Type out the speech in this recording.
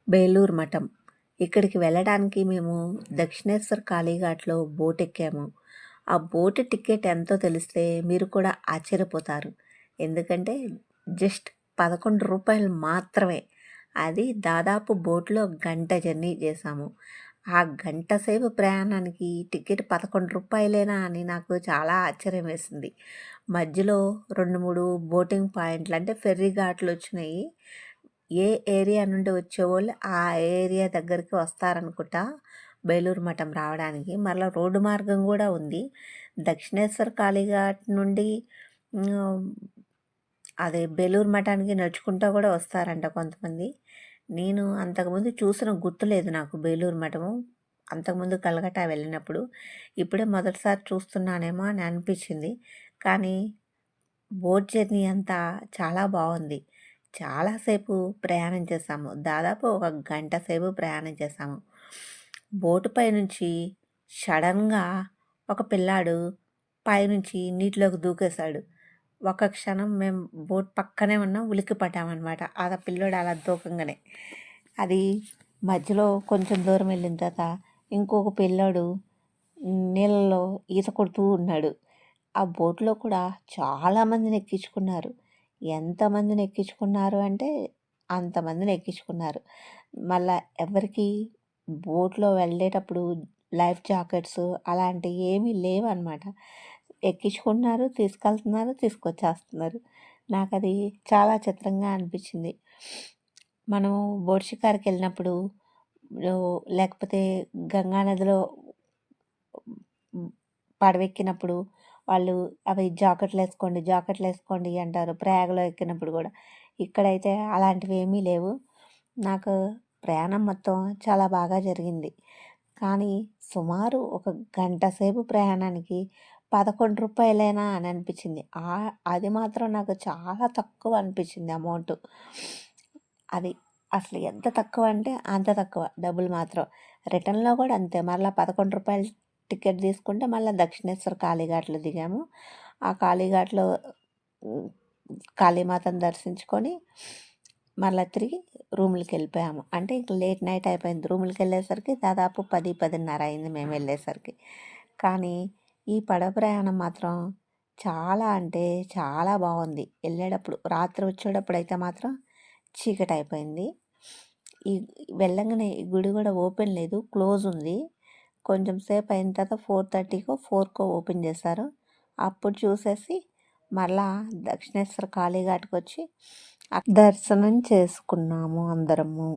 బేలూరు మఠం. ఇక్కడికి వెళ్ళడానికి మేము దక్షిణేశ్వర్ కాళీఘాట్‌లో బోట్ ఎక్కాము. ఆ బోట్ టికెట్ ఎంతో తెలిస్తే మీరు కూడా ఆశ్చర్యపోతారు. ఎందుకంటే జస్ట్ రూ. 11 మాత్రమే. అది దాదాపు బోట్‌లో గంట జర్నీ చేశాము. ఆ గంట సేపు ప్రయాణానికి టికెట్ రూ. 11 అని నాకు చాలా ఆశ్చర్యం వేసింది. మధ్యలో 2, 3 బోటింగ్ పాయింట్లు అంటే ఫెర్రీ ఘాట్‌లొచ్చినాయి. ఏ ఏరియా నుండి వచ్చేవోళ్ళు ఆ ఏరియా దగ్గరికి వస్తారనుకుంటా బేలూరు మఠం రావడానికి. మరలా రోడ్డు మార్గం గూడా ఉంది. దక్షిణేశ్వర్ కాళీఘాట్ నుండి హ్మ్, అదే బేలూరు మఠానికి నడుచుకుంటా గూడా వస్తారంట కొంతమంది. నేను అంతకుముందు చూసిన గుర్తులేదు నాకు బేలూరు మఠము. అంతకుముందు కలకట్టా వెళ్ళినప్పుడు. ఇప్పుడే మొదటిసారి చూస్తున్నానేమో అని అనిపించింది. కానీ బోట్ జర్నీ అంతా చాలా బాగుంది. చాలాసేపు ప్రయాణం చేశాము. దాదాపు ఒక గంట సేపు ప్రయాణం చేశాము. బోటుపై నుంచి సడన్‌గా ఒక పిల్లాడు పైనుంచి నీటిలోకి దూకేశాడు. ఒక క్షణం మేము బోట్ పక్కనే ఉన్నాం. ఉలిక్కిపడ్డామనమాట. ఆ పిల్లోడు అలా దూకంగానే. అది మధ్యలో కొంచెం దూరం వెళ్ళిన తర్వాత ఇంకొక పిల్లోడు నీళ్ళలో ఈత కొడుతూ ఉన్నాడు. ఆ బోట్‌లో కూడా చాలామందిని ఎక్కించుకున్నారు. ఎంతమందిని ఎక్కించుకున్నారు అంటే అంతమందిని ఎక్కించుకున్నారు. మళ్ళా ఎవరికీ బోట్‌లో వెళ్ళేటప్పుడు లైఫ్ జాకెట్స్ అలాంటివి ఏమీ లేవనమాట. ఎక్కించుకుంటున్నారు, తీసుకెళ్తున్నారు, తీసుకొచ్చేస్తున్నారు. నాకది చాలా చిత్రంగా అనిపించింది. మనం బోట్ షికారుకెళ్ళినప్పుడు లేకపోతే గంగా నదిలో పడవెక్కినప్పుడు వాళ్ళు అవి జాకెట్లేసుకోండి అంటారు. ప్రయాగలో ఎక్కినప్పుడు కూడా. ఇక్కడైతే అలాంటివి ఏమీ లేవు. నాకు ప్రయాణం మొత్తం చాలా బాగా జరిగింది. కానీ సుమారు ఒక గంట సేపు ప్రయాణానికి రూ. 11 అని అనిపించింది. అది మాత్రం నాకు చాలా తక్కువ అనిపించింది అమౌంట్. అది అసలు ఎంత తక్కువ అంటే అంత తక్కువ డబ్బులు మాత్రం. రిటర్న్‌లో కూడా అంతే. మరలా రూ. 11 టికెట్ తీసుకుంటే మళ్ళీ దక్షిణేశ్వర్ కాళీఘాట్‌లో దిగాము. ఆ కాళీఘాట్‌లో హ్మ్, కాళీమాతను దర్శించుకొని మరలా తిరిగి రూములకెళ్ళిపోయాము. అంటే ఇంక లేట్ నైట్ అయిపోయింది. రూములకెళ్ళేసరికి దాదాపు 10, 10:30 అయింది మేము వెళ్ళేసరికి. కానీ ఈ పడవ ప్రయాణం మాత్రం చాలా అంటే చాలా బాగుంది. వెళ్ళేటప్పుడు రాత్రి వచ్చేటప్పుడైతే మాత్రం చీకటయిపోయింది. ఈ వెళ్ళంగానే ఈ గుడి కూడా ఓపెన్ లేదు. క్లోజ్ ఉంది. కొంచెం సేపు అయిన తర్వాత 4:30కో 4కో ఓపెన్ చేశారు. అప్పుడు చూసేసి మరలా దక్షిణేశ్వర కాళీఘాట్‌కొచ్చి దర్శనం చేసుకున్నాము అందరము.